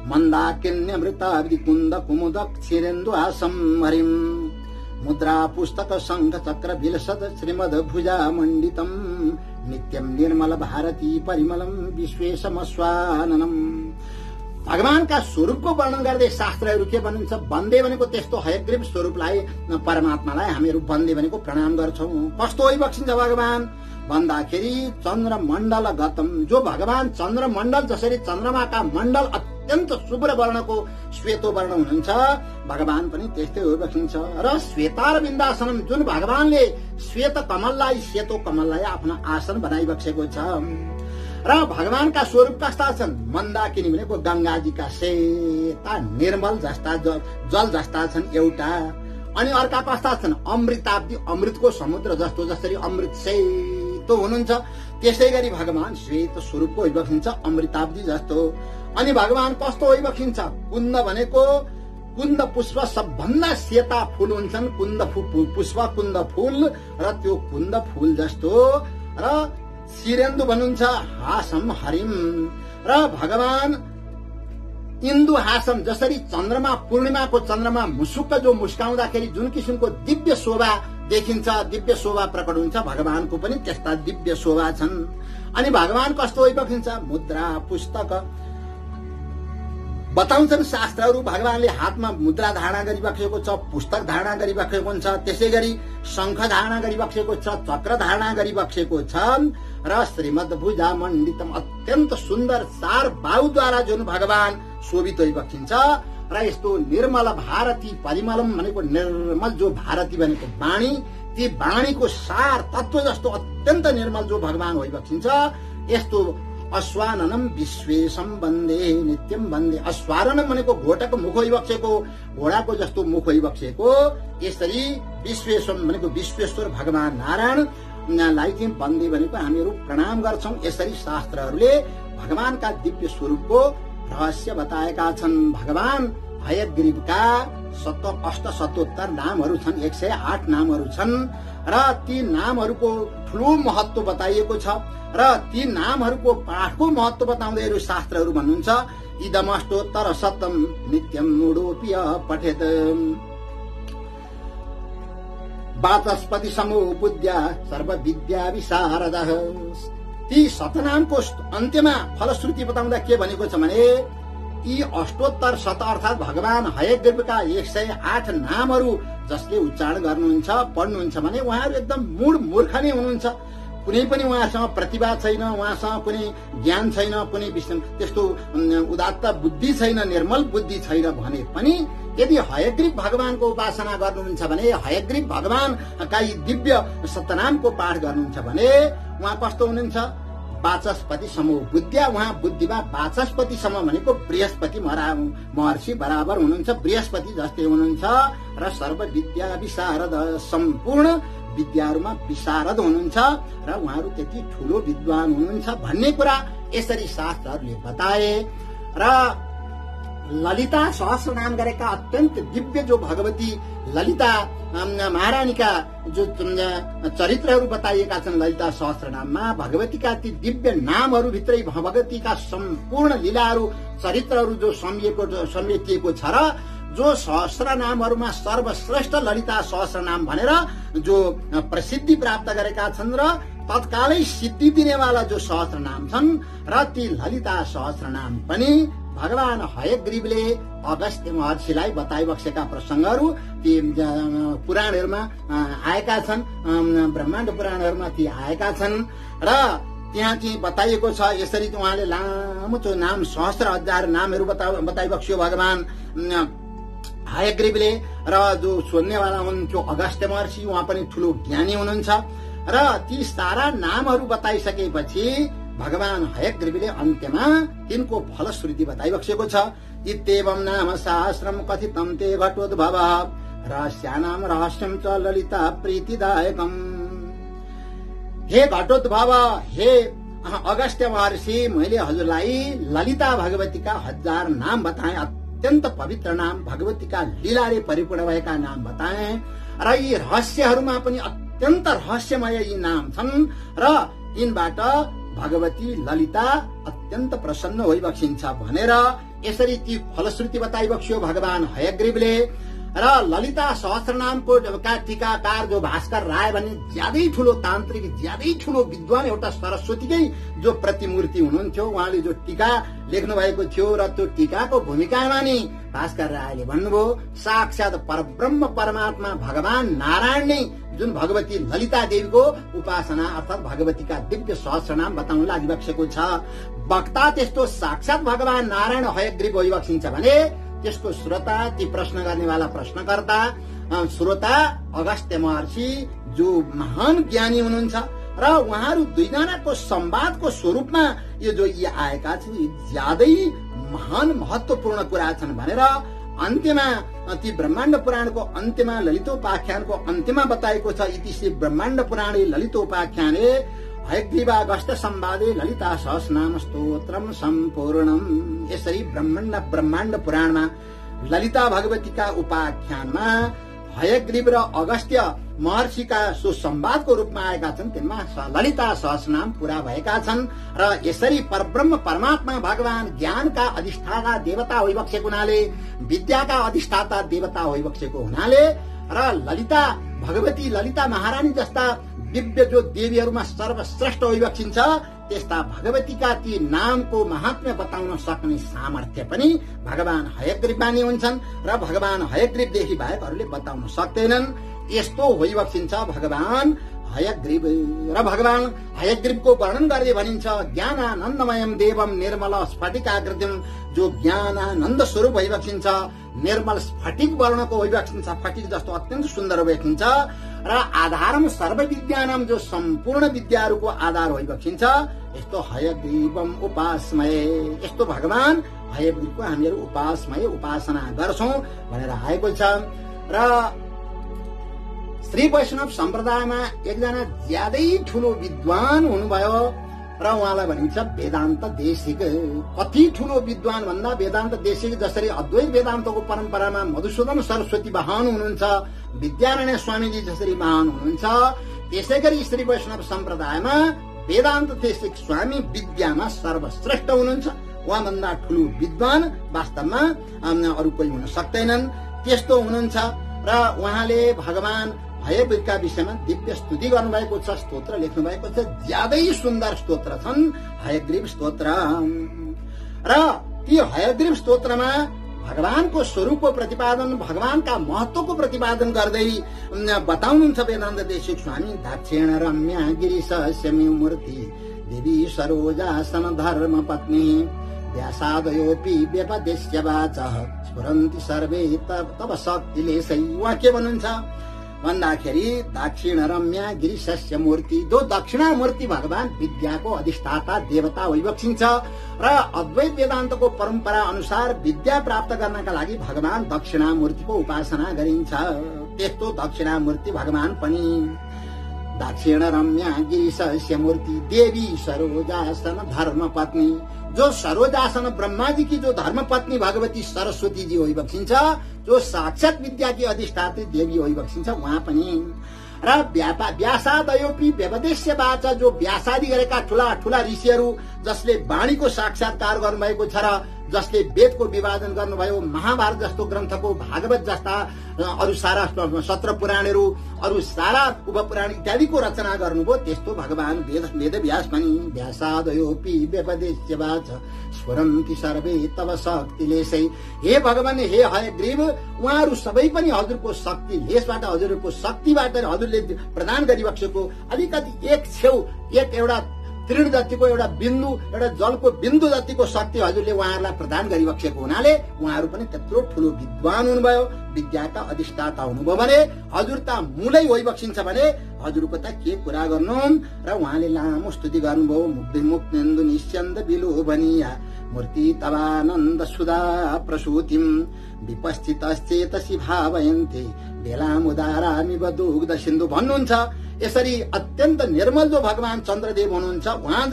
मन्दाकिन्यमृताब्धि कुन्द कुमुदक छिरेन्दु आसम हरिम मुद्रा पुस्तक शंख चक्र विलसद श्रीमद भुजा मण्डितम नित्यम निर्मल भारती परिमलम विश्वेशमस्वाननम। भगवानका स्वरूपको वर्णन गर्दै शास्त्रहरू के भनिन्छ, वन्दे भनेको त्यस्तो हयग्रीव स्वरूपलाई परमात्मालाई हामीहरू वन्दे भनेको प्रणाम गर्छौं। कस्तो भइबक्सिन्छ भगवान भन्दाखेरि चन्द्रमण्डल गतम, जो भगवान चन्द्रमण्डल जसरी चन्द्रमाका मण्डल अत्यन्त शुभ्र वर्णको श्वेतो वर्ण हुनुहुन्छ, भगवान पनि त्यस्तै भइबक्सिन्छ। र श्वेतार बिन्दासनम, जुन भगवानले श्वेत कमललाई सेतो कमललाई आफ्नो आसन बनाइबक्सेको छ। र भगवानका स्वरूप कस्ता छन्, मन्दाकिनी भनेको गंगाजीका सेता निर्मल जस्ता जल जस्ता छन् एउटा। अनि अर्का कस्ता छन्, अमृताब्दी अमृतको समुद्र जस्तो, जसरी अमृत सेतो हुनुहुन्छ त्यसै गरी भगवान श्वेत स्वरूपको भइबक्सिन्छ अमृताब्दी जस्तो। अनि भगवान कस्तो भइबक्सिन्छ, कुन्द भनेको कुन्द पुष्प सबभन्दा सेता फूल हुन्छन्, कुन्द पुष्प कुन्द फूल र त्यो कुन्द फूल जस्तो। र शिरेन्दु भन्नुहुन्छ हासम हरिम, र भगवान इन्दु हासम, जसरी चन्द्रमा पूर्णिमाको चन्द्रमा मुसुक्क जो मुस्काउँदाखेरि जुन किसिमको दिव्य शोभा देखिन्छ, दिव्य शोभा प्रकट हुन्छ, भगवानको पनि त्यस्ता दिव्य शोभा छन्। अनि भगवान कस्तो भइबक्सिन्छ, मुद्रा पुस्तक बताउँछन् शास्त्रहरू, भगवानले हातमा मुद्रा धारणा गरिबक्सेको छ, पुस्तक धारणा गरिबक्सेको हुन्छ, त्यसै गरी शंख धारणा गरिबक्सेको छ, चक्र धारणा गरिबक्सेको छ। र श्रीमद भुजा मण्डितम, अत्यन्त सुन्दर चार बाहुद्वारा जुन भगवान शोभित भइबक्सिन्छ। र यस्तो निर्मल भारती परिमलम भनेको निर्मल जो भारती भनेको वाणी, ती वाणीको सार तत्व जस्तो अत्यन्त निर्मल जो भगवान भइबक्सिन्छ। यस्तो अश्वाननम विश्वेशम वन्दे नित्यम वन्दे, अश्वाननम भनेको घोटको मुख भइबक्सेको, घोडाको जस्तो मुख भइबक्सेको, यसरी विश्वेशम भनेको विश्वेश्वर भगवान नारायणलाई चाहिँ वन्दे भनेको हामीहरू प्रणाम गर्छौं। यसरी शास्त्रहरूले भगवानका दिव्य स्वरूपको रहस्य बताएका छन्। भगवान हयग्रीवका 778 नामहरू छन्, 108 नामहरू छन्। र ती नामहरूको ठूलो महत्व बताइएको छ। र ती नामहरूको पाठको महत्व बताउँदै शास्त्रहरू भन्नुहुन्छ, इदमष्टोत्तर शतम नित्यम मूढोऽपि पठेत वाचस्पति समूह बुद्ध्या सर्व विद्या विशारदः। ती शतनामको अन्त्यमा फलश्रुति बताउँदा के भनेको छ भने, यी अष्टोत्तर शत अर्थात भगवान हयग्रीवका 108 नामहरू जसले उच्चारण गर्नुहुन्छ पढ्नुहुन्छ भने उहाँहरू एकदम मूर्ख नै हुनुहुन्छ। कुनै पनि उहाँसँग प्रतिभा छैन, उहाँसँग कुनै ज्ञान छैन, कुनै त्यस्तो उदात्त बुद्धि छैन, निर्मल बुद्धि छैन भने पनि यदि हयग्रीव भगवानको उपासना गर्नुहुन्छ भने, हयग्रीव भगवानका यी दिव्य सतनामको पाठ गर्नुहुन्छ भने उहाँ कस्तो हुनुहुन्छ, वाचस्पति समूह बुद्धिया, उहाँ बुद्धिमा वाचस्पति सम भनेको बृहस्पति महर्षि बराबर हुनुहुन्छ, बृहस्पति जस्तै हुनुहुन्छ। र सर्व विद्या विशारद, सम्पूर्ण विद्याहरूमा विशारद हुनुहुन्छ र उहाँहरू त्यति ठूलो विद्वान हुनुहुन्छ भन्ने कुरा यसरी शास्त्रहरूले बताए। र ललिता सहस्र नाम गरेका अत्यन्त दिव्य जो भगवती ललिता महारानीका जो चरित्रहरू बताइएका छन् ललिता सहस्र नाममा, भगवतीका ती दिव्य नामहरू भित्रै भगवतीका सम्पूर्ण लीलाहरू चरित्रहरू जो समेटिएको छ। र जो सहस्र नामहरूमा सर्वश्रेष्ठ ललिता सहस्र नाम भनेर जो प्रसिद्धि प्राप्त गरेका छन् र तत्कालै सिद्धि दिनेवाला जो सहस्र नाम छन्, र ती ललिता सहस्र नाम पनि भगवान हयग्रीवले अगस्त्य महर्षिलाई बताइबक्सेका प्रसंगहरू ती पुराणहरूमा आएका छन्, ब्रह्माण्ड पुराणहरूमा ती आएका छन्। र त्यहाँ चाहिँ बताइएको छ यसरी उहाँले लामो नाम 1000 नामहरू बताइबक्स्यो भगवान हयग्रीवले। र जो सोध्नेवाला हुन् त्यो अगस्त्य महर्षि, उहाँ पनि ठूलो ज्ञानी हुनुहुन्छ। र ती सारा नामहरू बताइसकेपछि भगवान हयग्रीवले अन्त्यमा तिनको फलश्रुति बताइबक्सेको छ। इत्येवं नाम सहस्रम कथितं ते घटोद्भव रहस्यानाम रहस्यं च ललिता प्रीतिदायकम्। हे घटोद्भव, हे अगस्त्य महर्षि, मैले हजुरलाई ललिता भगवतीका 1000 नाम बताए, अत्यन्त पवित्र नाम, भगवतीका लीलाले परिपूर्ण भएका नाम बताए। र यी रहस्यहरूमा पनि अत्यन्त रहस्यमय यी नाम छन् र यिनबाट भगवती ललिता अत्यन्त प्रसन्न भइबक्सिन्छ भनेर यसरी ती फलश्रुति बताइबक्स्यो भगवान हयग्रीवले। र ललिता सहस्रनामको टीकाकार जो भास्कर राय भन्ने ज्यादै ठूलो तान्त्रिक, ज्यादै ठूलो विद्वान, एउटा सरस्वतीकै जो प्रतिमूर्ति हुनुहुन्थ्यो, उहाँले जो टीका लेख्नु भएको थियो र त्यो टीकाको भूमिकामा नि भास्कर रायले भन्नुभयो साक्षात परब्रह्म परमात्मा भगवान नारायण नै जुन भगवती ललिता देवीको उपासना अर्थात भगवतीका दिव्य सहस्रनाम बताउन लागिबक्सेको छ। वक्ता त्यस्तो साक्षात भगवान नारायण हयग्रीव भइबक्सिन्छ भने त्यसको श्रोता, ती प्रश्न गर्नेवाला प्रश्नकर्ता श्रोता अगस्त्य महर्षि जो महान ज्ञानी हुनुहुन्छ र उहाँहरू दुईजनाको संवादको स्वरूपमा यो जो यी आएका छन् यी ज्यादै महान महत्वपूर्ण कुरा छन् भनेर अन्त्यमा ती ब्रह्माण्ड पुराणको अन्त्यमा ललितोपाख्यानको अन्त्यमा बताएको छ। इति श्री ब्रह्माण्ड पुराणे ललितोपाख्याने हयग्रीवागस्त्य संवादे ललिता सहस्रनाम स्तोत्रम सम्पूर्णम। यसरी ब्रह्माण्ड पुराणमा ललिता भगवतीका उपाख्यानमा हयग्रीव र अगस्त्य महर्षिका सुसंवादको रूपमा आएका छन्, तिनमा ललिता सहस्रनाम पूरा भएका छन्। र यसरी परब्रह्म परमात्मा भगवान ज्ञानका अधिष्ठाता देवता होइबक्सेको हुनाले, विद्याका अधिष्ठाता देवता होइबक्सेको हुनाले र ललिता भगवती ललिता महारानी जस्ता दिव्य जो देवीहरूमा सर्वश्रेष्ठ होइबक्सिन्छ त्यस्ता भगवतीका ती नामको महात्म्य बताउन सक्ने सामर्थ्य पनि भगवान हयग्रीवमा नै हुन्छन् र भगवान हयग्रीवदेखि बाहेक अरूले बताउन सक्दैनन्। यस्तो होइबक्सिन्छ भगवान हयग्रीव। र भगवान हयग्रीवको वर्णन गर्दै भनिन्छ ज्ञानानन्दमयम देवम निर्मल स्फटिकाकृतिम, जो ज्ञानानन्द स्वरूप भइबक्सिन्छ, निर्मल स्फटिक वर्णको होइबक्सिन्छ, फटिक जस्तो अत्यन्त सुन्दर भइबक्सिन्छ र आधारम सर्वविद्यानाम, जो सम्पूर्ण विद्याहरूको आधार होइबक्सिन्छ। यस्तो हयग्रीवम उपासमय, यस्तो भगवान हयग्रीवको हामीहरू उपासमय उपासना गर्छौं भनेर आएको छ। र श्री वैष्णव सम्प्रदायमा एकजना ज्यादै ठूलो विद्वान हुनुभयो र उहाँलाई भनिन्छ वेदान्त देशिक। कति ठूलो विद्वान भन्दा वेदान्त देशिक, जसरी अद्वैत वेदान्तको परम्परामा मधुसूदन सरस्वती महान हुनुहुन्छ, विद्यारण्य स्वामीजी जसरी महान हुनुहुन्छ, त्यसै गरी श्री वैष्णव सम्प्रदायमा वेदान्त देशिक स्वामी विद्यामा सर्वश्रेष्ठ हुनुहुन्छ। उहाँभन्दा ठूलो विद्वान वास्तवमा अरू कोही हुन सक्दैनन्, त्यस्तो हुनुहुन्छ। र उहाँले भगवान हयग्रीवका विषयमा दिव्य स्तुति गर्नुभएको छ, स्तोत्र लेख्नु भएको छ, ज्यादै सुन्दर स्तोत्र छन् हयग्रीव स्तोत्र। र ती हयग्रीव स्तोत्रमा भगवानको स्वरूपको प्रतिपादन, भगवानका महत्वको प्रतिपादन गर्दै बताउनुहुन्छ वेदान्त देशिक स्वामी। दक्षिण रम्या गिरिशस्यमी मूर्ति देवी सरोजासन धर्म पत्नी व्यासादयोपि व्यपदेश्य वाचः स्फुरन्ति सर्वे तब शक्तिले। सही उहाँ के भन्नुहुन्छ भन्दाखेरि दक्षिण रम्या गिरिशस्य मूर्ति, जो दक्षिणा मूर्ति भगवान विद्याको अधिष्ठाता देवता होइबक्सिन्छ र अद्वैत वेदान्तको परम्परा अनुसार विद्या प्राप्त गर्नका लागि भगवान दक्षिणा मूर्तिको उपासना गरिन्छ। त्यस्तो दक्षिणा मूर्ति भगवान पनि। दक्षिण रम्या गिरिशस्य मूर्ति देवी सरोजासन धर्म पत्नी, जो सरोजासन ब्रह्माजी की जो धर्म पत्नी भगवती सरस्वती जी होइबक्सिन्छ, जो साक्षात विद्या की अधिष्ठात्री देवी होइबक्सिन्छ उहाँ पनि। र व्यासादयोपि व्यपदेश्य वाचा, जो व्यासादि गरेका ठूला ठूला ऋषिहरू जसले वाणीको साक्षात्कार गर्नुभएको छ र जसले वेदको विभाजन गर्नुभयो, महाभारत जस्तो ग्रन्थको, भागवत जस्ता अरू सारा 17 पुराणहरू, अरू सारा उपपुराण इत्यादिको रचना गर्नुभयो, त्यस्तो भगवान वेदव्यास पनि। व्यासादयोपि व्यपदेश्य वाचा स्फुरन्ति सर्वे तव शक्तिले। सही हे भगवान, हे हयग्रीव, उहाँहरू सबै पनि हजुरको शक्ति लेसबाट, हजुरको शक्तिबाट हजुरले प्रदान गरिबक्सेको अलिकति एक छेउ एउटा तृण जतिको एउटा बिन्दु, एउटा जलको बिन्दु जतिको शक्ति हजुरले उहाँहरूलाई प्रदान गरिबक्सेको हुनाले उहाँहरू पनि त्यत्रो ठूलो विद्वान हुनुभयो, विद्याका अधिष्ठाता हुनुभयो भने हजुर त मूलै होइबक्सिन्छ भने हजुरको त के कुरा गर्नु। र उहाँले लामो स्तुति गर्नुभयो। मुक्तेन्दु निश्चन्द विलोभनीया मूर्ति तवानन्द सुधा प्रसूतिम विपस्थितश्चेतसि भावयन्ते बेलामुदारामिव दुग्ध सिन्धु भन्नुहुन्छ। यसरी अत्यन्त निर्मल जो भगवान चन्द्रदेव हुनुहुन्छ, उहाँ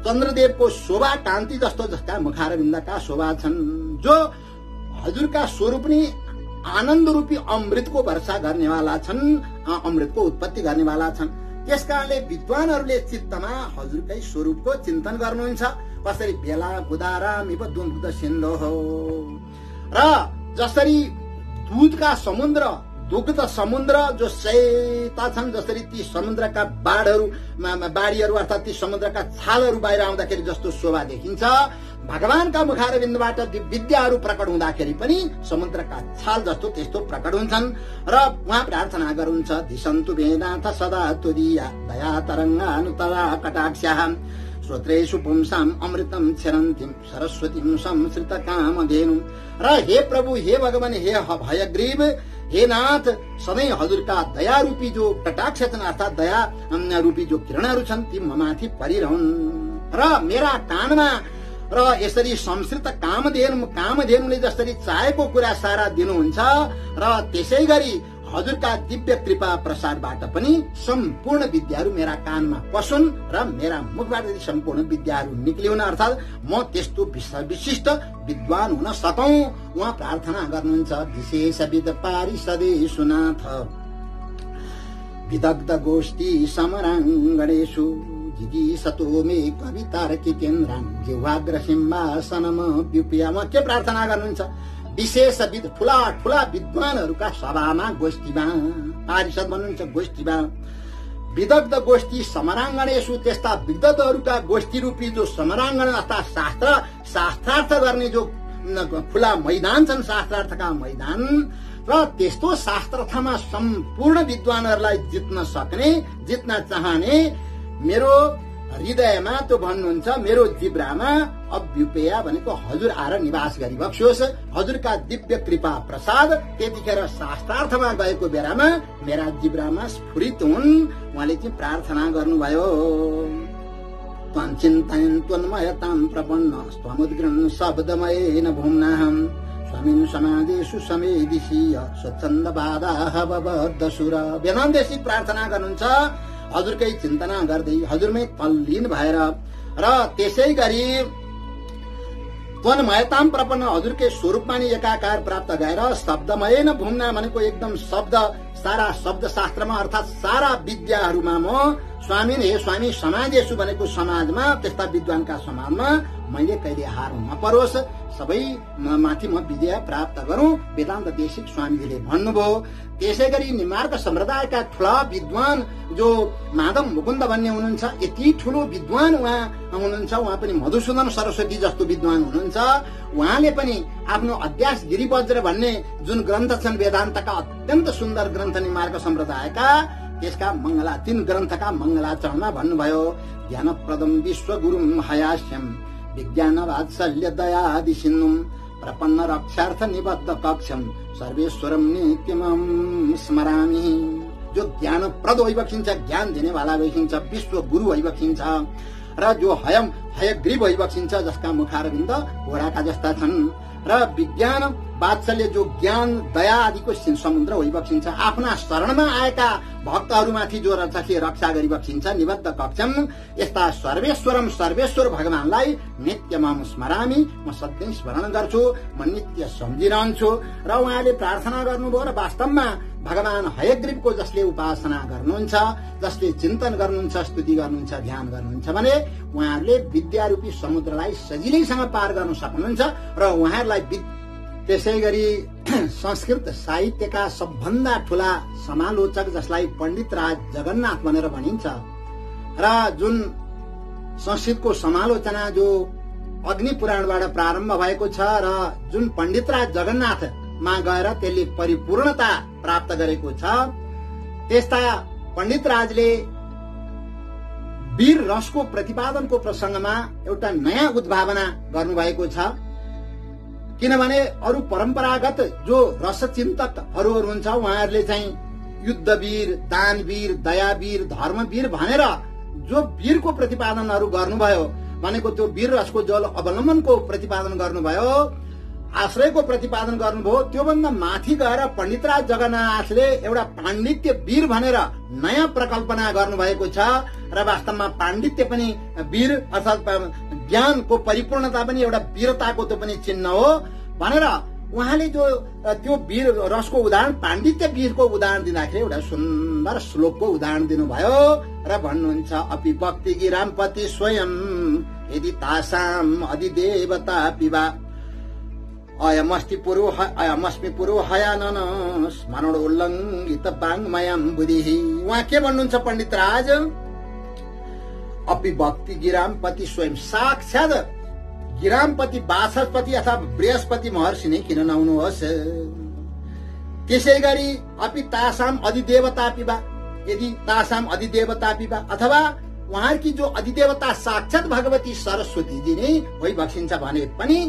चन्द्रदेवको शोभा कान्ति जस्तो जसका मुखारविन्दका शोभा छन्, जो हजुरका स्वरूप नै आनन्द रूपी अमृतको वर्षा गर्नेवाला छन्, अमृतको उत्पत्ति गर्नेवाला छन्। त्यसकारणले विद्वानहरूले चित्तमा हजुरकै स्वरूपको चिन्तन गर्नुहुन्छ। कसरी बेला कुदारामी पो दुग्ध सिन्धो हो र जसरी दुधका समुद्र दुग्ध समुद्र जो सैता छन्, जसरी ती समुद्रका बाढीहरू अर्थात् ती समुद्रका छालहरू बाहिर आउँदाखेरि जस्तो शोभा देखिन्छ, भगवानका मुखारविन्दबाट विद्याहरू प्रकट हुँदाखेरि पनि समुद्रका छाल जस्तो त्यस्तो प्रकट हुन्छन्। र उहाँ प्रार्थना गर्नुहुन्छ दिशन्तु वेदान्त सदा तुदीया दया तरङ्गानुतरा कटाक्षाः श्रोत्रेषु पुंसाम् अमृतम क्षरन्तीं सरस्वतीं संसृत कामधेनुम्। र हे प्रभु, हे भगवान, हे भयग्रीव, हे नाथ, सधैँ हजुरका दया रूपी जो कटाक्ष छन् अर्थात् दया रूपी जो किरणहरू छन् ती ममाथि परिरहन् र मेरा कानमा र यसरी संसृत कामधेनुले जसरी चाहेको कुरा सारा दिनुहुन्छ र त्यसै गरी हजुरका दिव्य कृपा प्रसादबाट पनि सम्पूर्ण विद्याहरू मेरा कानमा पसुन् र मेरा मुखबाट सम्पूर्ण विद्याहरू निक्लिउन्, अर्थात् म त्यस्तो विशिष्ट विद्वान हुन सकौं। उहाँ प्रार्थना गर्नुहुन्छ विशेष विद पारिषदेषु नाथ विदग्ध गोष्ठी समराङ्गणेषु जिगीषतो मे कवितार्की केन्द्रान् जिह्वाग्र सिंहासनम व्युप्या। उहाँ के प्रार्थना गर्नुहुन्छ? विशेष ठूला ठूला विद्वानहरूका सभामा गोष्ठीमा, पारिषद भन्नुहुन्छ गोष्ठीमा, विदग्ध गोष्ठी समराङ्गणेषु त्यस्ता विदग्धहरूका गोष्ठी रूपी जो समराङ्गण अर्थात् शास्त्रार्थ गर्ने जो खुला मैदान छन्, शास्त्रार्थका मैदान, र त्यस्तो शास्त्रार्थमा सम्पूर्ण विद्वानहरूलाई जित्न चाहने मेरो हृदयमा त्यो भन्नुहुन्छ, मेरो जिब्रामा अभ्युपेया भनेको हजुर आएर निवास गरिबक्सोस्। हजुरका दिव्य कृपा प्रसाद त्यतिखेर शास्त्रार्थमा गएको बेलामा मेरा जिब्रामा स्फुरित हुन्। उहाँले चाहिँ प्रार्थना गर्नुभयो त्वञ्चिन्तयन् त्वन्मयतां प्रपन्न स्वमुद्गृह्ण शब्दमयेन भुम्नाहम् स्वामिन् समादेषु समेदिशीय स्वच्छन्द बाधाः बबद्धसुर। वेदान्तेशी प्रार्थना गर्नुहुन्छ हजुरकै चिन्तना गर्दै हजुरमै तल्लीन भएर र त्यसै गरी त्वन्मयताम प्रपन्न हजुरकै स्वरूपमा नि एकाकार प्राप्त गएर शब्दमय न भुम्ना भनेको एकदम शब्द सारा शब्द शास्त्रमा अर्थात् सारा विद्याहरूमा म स्वामी हे स्वामी समाजेषु भनेको समाजमा त्यस्ता विद्वानका समाजमा मैले कहिले हार नपरोस्, सबै माथि म विजय प्राप्त गरौं वेदान्त देशिक स्वामीजीले भन्नुभयो। त्यसै गरी निमार्ग सम्प्रदायका ठूला विद्वान जो माधव मुकुन्द भन्ने हुनुहुन्छ, यति ठूलो विद्वान उहाँ हुनुहुन्छ, उहाँ पनि मधुसूदन सरस्वती जस्तो विद्वान हुनुहुन्छ। उहाँले पनि आफ्नो अध्यास गिरिवज्र भन्ने जुन ग्रन्थ छन् वेदान्तका अत्यन्त सुन्दर ग्रन्थ निमार्ग सम्प्रदायका, त्यसका मंगला 3 ग्रन्थका मंगलाचरणमा भन्नुभयो ज्ञानप्रदम विश्वगुरुम हयास्यम विज्ञान वात्सल्य दयादि सिन्धुम प्रपन्न रक्षार्थ निबद्ध कक्षम सर्वेश्वरम नित्यमम स्मरामि। जो ज्ञानप्रद भइबक्सिन्छ, ज्ञान दिनेवाला भइबक्सिन्छ, विश्व गुरु भइबक्सिन्छ र जो हयग्रीव भइबक्सिन्छ, जसका मुखारविन्द घोडाका जस्ता छन् र विज्ञान वात्सल्य जो ज्ञान दया आदिको समुद्र भइबक्सिन्छ, आफ्ना शरणमा आएका भक्तहरूमाथि जो रक्षा गरिबक्सिन्छ, निबद्ध कक्षम यस्ता सर्वेश्वर भगवानलाई नित्यमम स्मरामी, म सधैँ स्मरण गर्छु, म नित्य सम्झिरहन्छु। र उहाँले प्रार्थना गर्नुभयो र वास्तवमा भगवान हयग्रीवको जसले उपासना गर्नुहुन्छ, जसले चिन्तन गर्नुहुन्छ, स्तुति गर्नुहुन्छ, ध्यान गर्नुहुन्छ भने उहाँहरूले विद्यारूपी समुद्रलाई सजिलैसँग पार गर्न सक्नुहुन्छ। र उहाँहरूलाई त्यसै गरी संस्कृत साहित्यका सबभन्दा ठूला समालोचक जसलाई पण्डित राज जगन्नाथ भनेर भनिन्छ र जुन संस्कृतको समालोचना जो अग्नि पुराणबाट प्रारम्भ भएको छ र जुन पण्डित राज जगन्नाथमा गएर त्यसले परिपूर्णता प्राप्त गरेको छ, त्यस्ता पण्डित राजले वीर रसको प्रतिपादनको प्रसंगमा एउटा नयाँ उद्भावना गर्नुभएको छ। किनभने अरू परम्परागत जो रसचिन्तकहरू हुन्छ उहाँहरूले चाहिँ युद्धवीर, दानवीर, दयावीर, धर्मवीर भनेर जो वीरको प्रतिपादनहरू गर्नुभयो भनेको त्यो वीर रसको जो अवलम्बनको प्रतिपादन गर्नुभयो, आश्रयको प्रतिपादन गर्नुभयो, त्योभन्दा माथि गएर पण्डितराज जगन्नाथले एउटा पाण्डित्य वीर भनेर नयाँ प्रकल्पना गर्नुभएको छ र वास्तवमा पाण्डित्य पनि वीर अर्थात् ज्ञानको परिपूर्णता पनि एउटा वीरताको त्यो पनि चिन्ह हो भनेर उहाँले जो त्यो वीर रसको उदाहरण पाण्डित्य वीरको उदाहरण दिँदाखेरि एउटा सुन्दर श्लोकको उदाहरण दिनुभयो र भन्नुहुन्छ अपि भक्ति गिरामपति स्वयं यदि तासाम अधिदेवता पिबा अयमस्मि पुरो हयानन स्मरण उल्लङ्घित वाङ्मयम बुद्धि। उहाँ के भन्नुहुन्छ पण्डित राज, अपि भक्ति गिरामपति स्वयं, साक्षात गिरामपति वाचस्पति अथवा बृहस्पति महर्षि नै किन नहुनुहोस्। त्यसै गरी अपि तासाम अधिदेवता पिबा, यदि तासाम अधिदेवता पिबा अथवा उहाँकी जो अधिदेवता साक्षात भगवती सरस्वती जी नै भइबक्सिन्छ भने पनि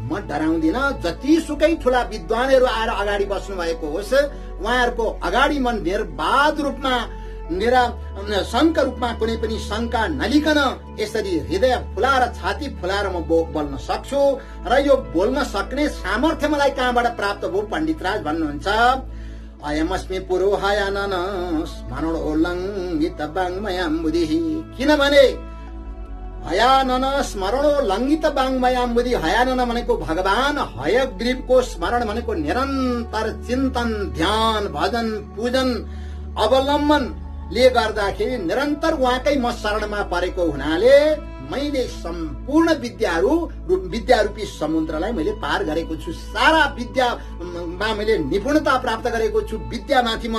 म डराउँदिन। जतिसुकै ठूला विद्वानहरू आएर अगाडि बस्नु भएको होस्, उहाँहरूको अगाडि म निर्बाध रूपमा निराशंक रूपमा कुनै पनि शंका नलिकन यसरी हृदय फुलाएर छाती फुलाएर म बोल्न सक्छु र यो बोल्न सक्ने सामर्थ्य मलाई कहाँबाट प्राप्त भयो पण्डितराज भन्नुहुन्छ। अयमस्मि पुरोहायानन स्मरण उल्लङ्घित वाङ्मयम बुद्धि, किनभने हयानन स्मरण लङ्घित वाङ्मयम बुद्धि, हयानन भनेको भगवान, हयग्रीवको स्मरण भनेको निरन्तर चिन्तन ध्यान भजन पूजन अवलम्बन ले गर्दाखेरि निरन्तर उहाँकै म शरणमा परेको हुनाले मैले सम्पूर्ण विद्यारूपी समुद्रलाई मैले पार गरेको छु। सारा विद्यामा मैले निपुणता प्राप्त गरेको छु, विद्यामाथि म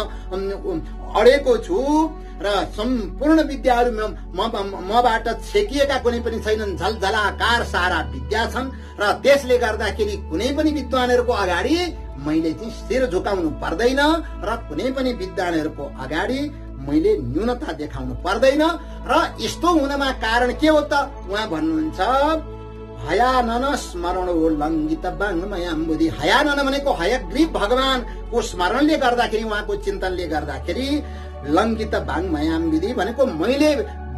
अडेको छु र सम्पूर्ण विद्याहरू मबाट छेकिएका कुनै पनि छैनन्। झलझलाकार सारा विद्या छन् र त्यसले गर्दाखेरि कुनै पनि विद्वानहरूको अगाडि मैले चाहिँ शिर झुकाउनु पर्दैन र कुनै पनि विद्वानहरूको अगाडि मैले न्यूनता देखाउनु पर्दैन। र यस्तो हुनमा कारण के हो त, उहाँ भन्नुहुन्छ हयानन स्मरण उल्लङ्घित वाङ्मयम बुद्धि। हयानन भनेको हयग्रीव भगवानको स्मरणले गर्दाखेरि, उहाँको चिन्तनले गर्दाखेरि लङ्घित वाङ्मयम बुद्धि भनेको मैले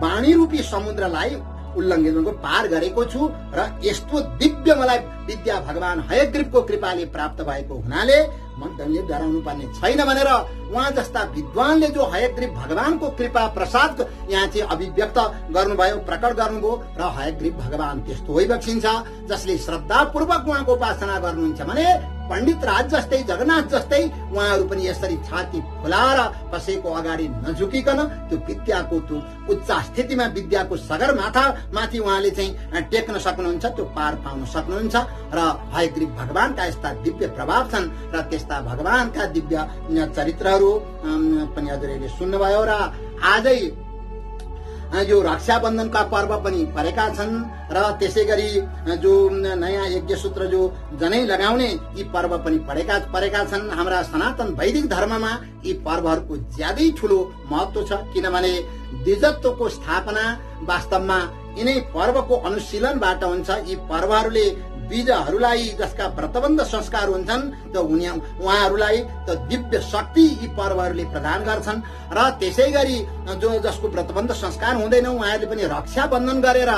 वाणी रूपी समुद्रलाई उल्लङ्घित पार गरेको छु र यस्तो दिव्य मलाई विद्या भगवान हयग्रीवको कृपाले प्राप्त भएको हुनाले म डराउनु पर्ने छैन भनेर उहाँ जस्ता विद्वानले जो हयग्रीव भगवानको कृपा प्रसाद यहाँ चाहिँ अभिव्यक्त गर्नुभयो, प्रकट गर्नुभयो र हयग्रीव भगवान त्यस्तो भइबक्सिन्छ जसले श्रद्धापूर्वक उहाँको उपासना गर्नुहुन्छ भने पण्डित राज जस्तै जगन्नाथ जस्तै उहाँहरू पनि यसरी छाती फुलाएर कसैको अगाडि नझुकिकन त्यो विद्याको त्यो उच्च स्थितिमा विद्याको सगरमाथा माथि उहाँले चाहिँ टेक्न सक्नुहुन्छ, त्यो पार पाउन सक्नुहुन्छ। र हयग्रीव भगवानका यस्ता दिव्य प्रभाव छन् र त्यस्ता भगवानका दिव्य चरित्रहरू पनि हजुरहरूले सुन्नुभयो। र आजै यो रक्षाबन्धनका पर्व पनि परेका छन् र त्यसै गरी जो नयाँ यज्ञ सूत्र जो जनै लगाउने यी पर्व पनि परेका छन्। हाम्रा सनातन वैदिक धर्ममा यी पर्वहरूको ज्यादै ठूलो महत्व छ, किनभने द्विजत्वको स्थापना वास्तवमा यिनै पर्वको अनुशीलनबाट हुन्छ। यी पर्वहरूले बीजहरूलाई जसका व्रतबन्ध संस्कार हुन्छन् त्यो उहाँहरूलाई त दिव्य शक्ति यी पर्वहरूले प्रदान गर्छन् र त्यसै गरी जो जसको व्रतबन्ध संस्कार हुँदैन उहाँहरूले पनि रक्षा बन्धन गरेर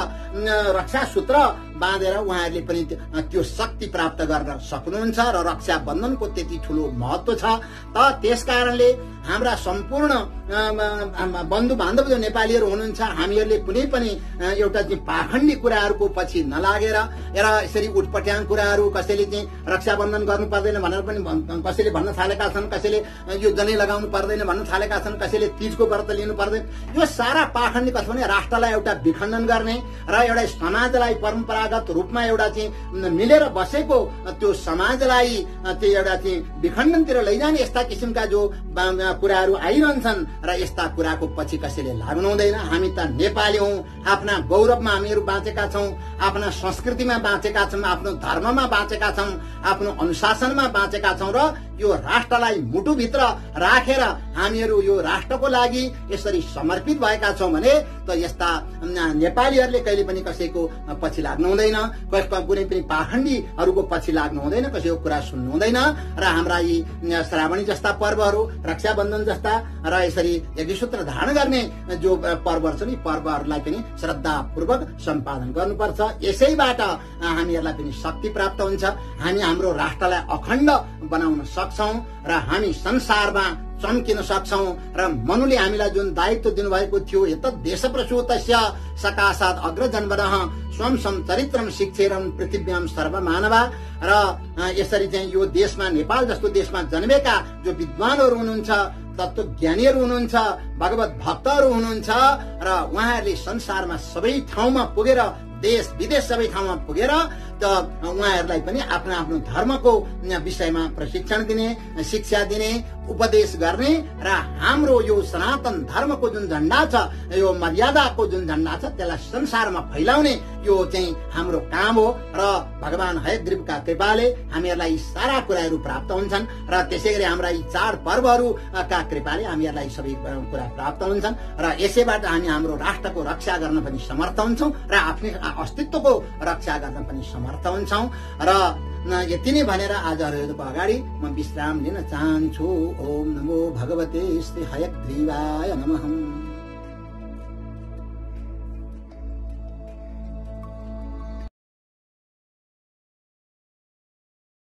रक्षा सूत्र बाँधेर उहाँहरूले पनि त्यो शक्ति प्राप्त गर्न सक्नुहुन्छ र रक्षा बन्धनको त्यति ठूलो महत्व छ। त त्यसकारणले हाम्रा सम्पूर्ण बन्धु बान्धव जो नेपालीहरू हुनुहुन्छ हामीहरूले कुनै पनि एउटा चाहिँ पाखण्डी कुराहरूको पछि नलागेर र यसरी उटपट्याङ कुराहरू कसैले चाहिँ रक्षाबन्धन गर्नु पर्दैन भनेर पनि कसैले भन्न थालेका छन्, कसैले यो जनै लगाउनु पर्दैन भन्न थालेका छन्, कसैले तीजको व्रत लिनु पर्दैन। यो सारा पाखण्डी कस्तो भने राष्ट्रलाई एउटा विखण्डन गर्ने र एउटा समाजलाई परम्परागत रूपमा एउटा चाहिँ मिलेर बसेको त्यो समाजलाई त्यो एउटा चाहिँ विखण्डनतिर लैजाने यस्ता किसिमका जो कुराहरू आइरहन्छन् र यस्ता कुराको पछि कसैले लाग्नु हुँदैन। हामी त नेपाली हौं, आफ्ना गौरवमा हामीहरू बाँचेका छौं, आफ्ना संस्कृतिमा बाँचेका छौं, आफ्नो धर्ममा बाँचेका छौं, आफ्नो अनुशासनमा बाँचेका छौं र यो राष्ट्रलाई मुटुभित्र राखेर हामीहरू यो राष्ट्रको लागि यसरी समर्पित भएका छौं भने त यस्ता नेपालीहरूले कहिले पनि कसैको पछि लाग्नु हुँदैन, कुनै पनि पाखण्डीहरूको पछि लाग्नु हुँदैन, कसैको कुरा सुन्नु हुँदैन। र हाम्रा यी श्रावणी जस्ता पर्वहरू, रक्षाबन्धन जस्ता र यसरी यज्ञसूत्र धारण गर्ने जो पर्वहरू छन् यी पर्वहरूलाई पनि श्रद्धापूर्वक सम्पादन गर्नुपर्छ। यसैबाट हामीहरूलाई पनि शक्ति प्राप्त हुन्छ, हामी हाम्रो राष्ट्रलाई अखण्ड बनाउन सक्छौं र हामी संसारमा चम्किन सक्छौं। र मनुले हामीलाई जुन दायित्व दिनुभएको थियो यत देश प्रसूतस्य सकाशात् अग्रजन्मनः स्वयं समचरित्रम शिक्षेरम पृथ्व्याम सर्वमानवा। र यसरी चाहिँ यो देशमा, नेपाल जस्तो देशमा जन्मेका जो विद्वानहरू हुनुहुन्छ, तत्त्वज्ञानीहरू हुनुहुन्छ, भगवत भक्तहरू हुनुहुन्छ र उहाँहरूले संसारमा सबै ठाउँमा पुगेर, देश विदेश सबै ठाउँमा पुगेर त उहाँहरूलाई पनि आफ्नो आफ्नो धर्मको विषयमा प्रशिक्षण दिने, शिक्षा दिने, उपदेश गर्ने र हाम्रो यो सनातन धर्मको जुन झण्डा छ, यो मर्यादाको जुन झण्डा छ, त्यसलाई संसारमा फैलाउने यो चाहिँ हाम्रो काम हो। र भगवान हयग्रीवका कृपाले हामीहरूलाई सारा कुराहरू प्राप्त हुन्छन् र त्यसै गरी हाम्रा यी चाड पर्वहरूका कृपाले हामीहरूलाई सबै कुरा प्राप्त हुन्छन् र यसैबाट हामी हाम्रो राष्ट्रको रक्षा गर्न पनि समर्थ हुन्छौँ र आफ्नै अस्तित्वको रक्षा गर्न पनि समर्थ हुन्छौँ। र यति नै भनेर आज हजुरको अगाडि म विश्राम लिन चाहन्छु। ओम नमो भगवते श्री हयग्रीवाय नमः।